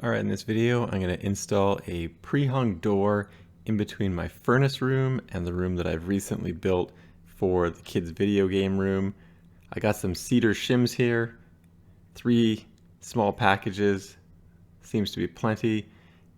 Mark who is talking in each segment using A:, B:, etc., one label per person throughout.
A: Alright, in this video I'm going to install a pre-hung door in between my furnace room and the room that I've recently built for the kids' video game room. I got some cedar shims here, 3 small packages, seems to be plenty,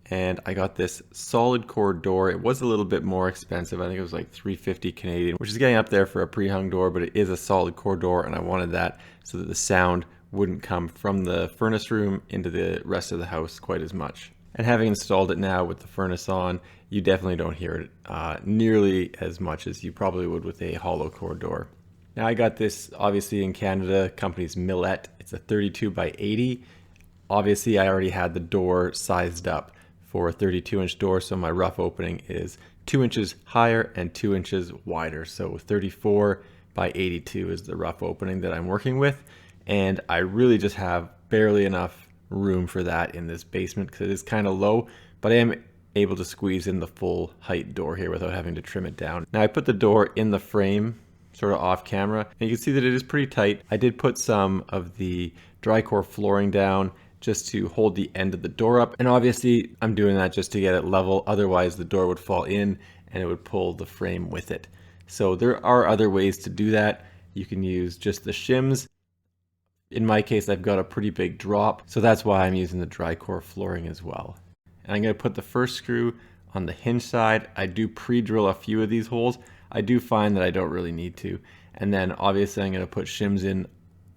A: and I got this solid core door. It was a little bit more expensive, I think it was like $350 Canadian, which is getting up there for a pre-hung door, but it is a solid core door and I wanted that so that the sound wouldn't come from the furnace room into the rest of the house quite as much. And having installed it now with the furnace on, you definitely don't hear it nearly as much as you probably would with a hollow core door. Now I got this obviously in Canada, company's Millet. It's a 32 by 80. Obviously I already had the door sized up for a 32-inch door, so my rough opening is 2 inches higher and 2 inches wider. So 34 by 82 is the rough opening that I'm working with. And I really just have barely enough room for that in this basement because it is kind of low, but I am able to squeeze in the full height door here without having to trim it down. Now I put the door in the frame sort of off camera and you can see that it is pretty tight. I did put some of the dry core flooring down just to hold the end of the door up, and obviously I'm doing that just to get it level, otherwise the door would fall in and it would pull the frame with it. So there are other ways to do that. You can use just the shims. In my case, I've got a pretty big drop, so that's why I'm using the dry core flooring as well. And I'm going to put the first screw on the hinge side. I do pre-drill a few of these holes. I do find that I don't really need to. And then obviously I'm going to put shims in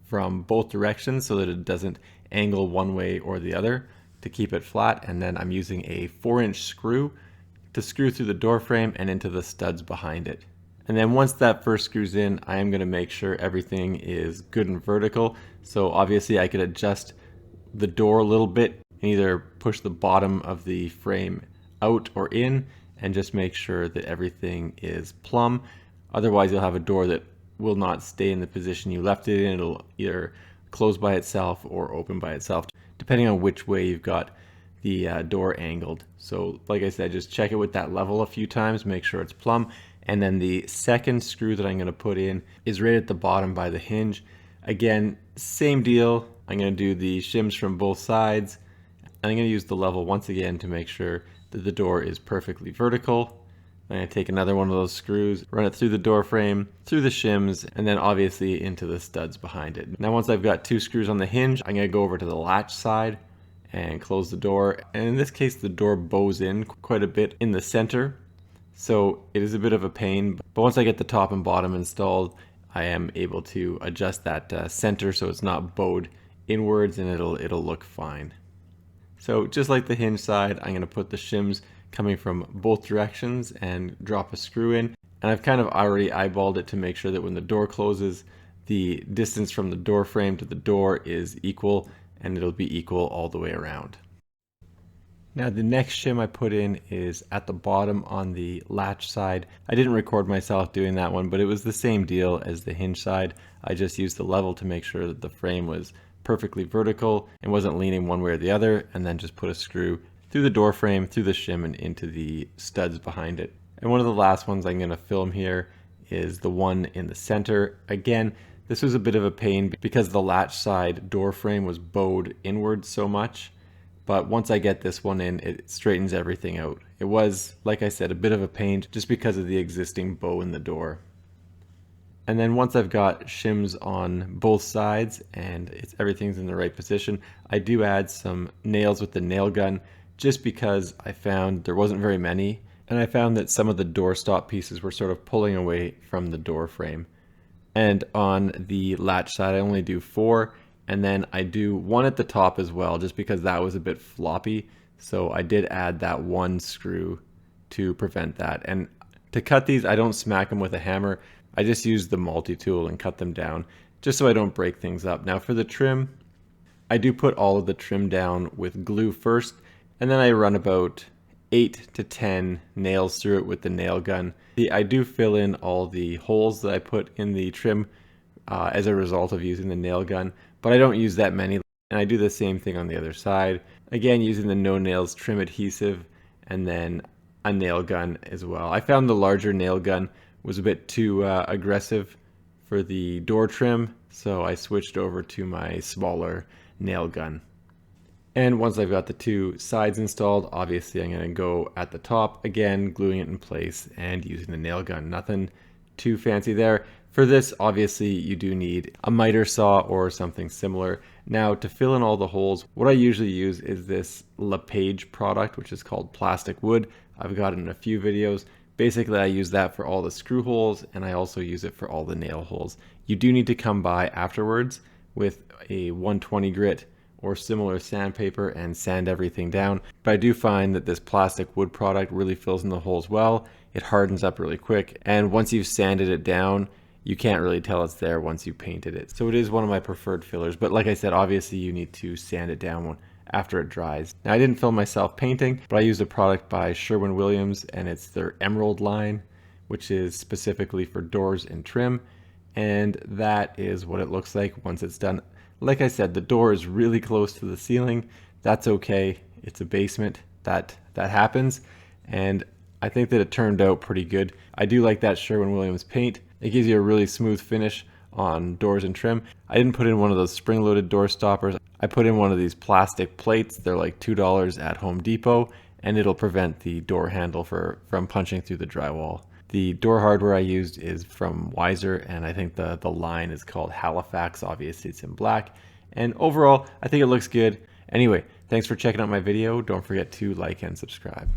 A: from both directions so that it doesn't angle one way or the other to keep it flat. And then I'm using a 4-inch screw to screw through the door frame and into the studs behind it. And then once that first screws in, I am going to make sure everything is good and vertical. So obviously I could adjust the door a little bit and either push the bottom of the frame out or in and just make sure that everything is plumb. Otherwise you'll have a door that will not stay in the position you left it in. It'll either close by itself or open by itself, depending on which way you've got the door angled. So like I said, just check it with that level a few times, make sure it's plumb. And then the second screw that I'm going to put in is right at the bottom by the hinge. Again, same deal. I'm going to do the shims from both sides. And I'm going to use the level once again to make sure that the door is perfectly vertical. I'm going to take another one of those screws, run it through the door frame, through the shims, and then obviously into the studs behind it. Now once I've got 2 screws on the hinge, I'm going to go over to the latch side and close the door. And in this case, the door bows in quite a bit in the center. So it is a bit of a pain, but once I get the top and bottom installed, I am able to adjust that center so it's not bowed inwards and it'll look fine. So just like the hinge side, I'm going to put the shims coming from both directions and drop a screw in. And I've kind of already eyeballed it to make sure that when the door closes, the distance from the door frame to the door is equal, and it'll be equal all the way around. Now the next shim I put in is at the bottom on the latch side. I didn't record myself doing that one, but it was the same deal as the hinge side. I just used the level to make sure that the frame was perfectly vertical and wasn't leaning one way or the other, and then just put a screw through the door frame, through the shim, and into the studs behind it. And one of the last ones I'm going to film here is the one in the center. Again, this was a bit of a pain because the latch side door frame was bowed inward so much. But once I get this one in, it straightens everything out. It was, like I said, a bit of a pain just because of the existing bow in the door. And then once I've got shims on both sides and everything's in the right position, I do add some nails with the nail gun just because I found there wasn't very many. And I found that some of the doorstop pieces were sort of pulling away from the door frame. And on the latch side, I only do 4. And then I do 1 at the top as well, just because that was a bit floppy. So I did add that 1 screw to prevent that. And to cut these, I don't smack them with a hammer. I just use the multi-tool and cut them down, just so I don't break things up. Now for the trim, I do put all of the trim down with glue first, and then I run about 8 to 10 nails through it with the nail gun. I do fill in all the holes that I put in the trim as a result of using the nail gun, but I don't use that many, and I do the same thing on the other side. Again, using the no nails trim adhesive and then a nail gun as well. I found the larger nail gun was a bit too aggressive for the door trim, so I switched over to my smaller nail gun. And once I've got the two sides installed, obviously I'm going to go at the top again, gluing it in place and using the nail gun. Nothing too fancy there. For this, obviously you do need a miter saw or something similar. Now, to fill in all the holes, what I usually use is this LePage product, which is called plastic wood. I've got it in a few videos. Basically, I use that for all the screw holes, and I also use it for all the nail holes. You do need to come by afterwards with a 120 grit or similar sandpaper and sand everything down. But I do find that this plastic wood product really fills in the holes well. It hardens up really quick, and once you've sanded it down, you can't really tell it's there once you painted it. So it is one of my preferred fillers, but like I said, obviously you need to sand it down after it dries. Now, I didn't film myself painting, but I used a product by Sherwin-Williams, and it's their Emerald line, which is specifically for doors and trim, and that is what it looks like once it's done. Like I said, the door is really close to the ceiling. That's okay. It's a basement. That happens, and I think that it turned out pretty good. I do like that Sherwin-Williams paint. It gives you a really smooth finish on doors and trim. I didn't put in one of those spring-loaded door stoppers. I put in one of these plastic plates. They're like $2 at Home Depot, and it'll prevent the door handle from punching through the drywall. The door hardware I used is from Weiser, and I think the line is called Halifax. Obviously, it's in black. And overall, I think it looks good. Anyway, thanks for checking out my video. Don't forget to like and subscribe.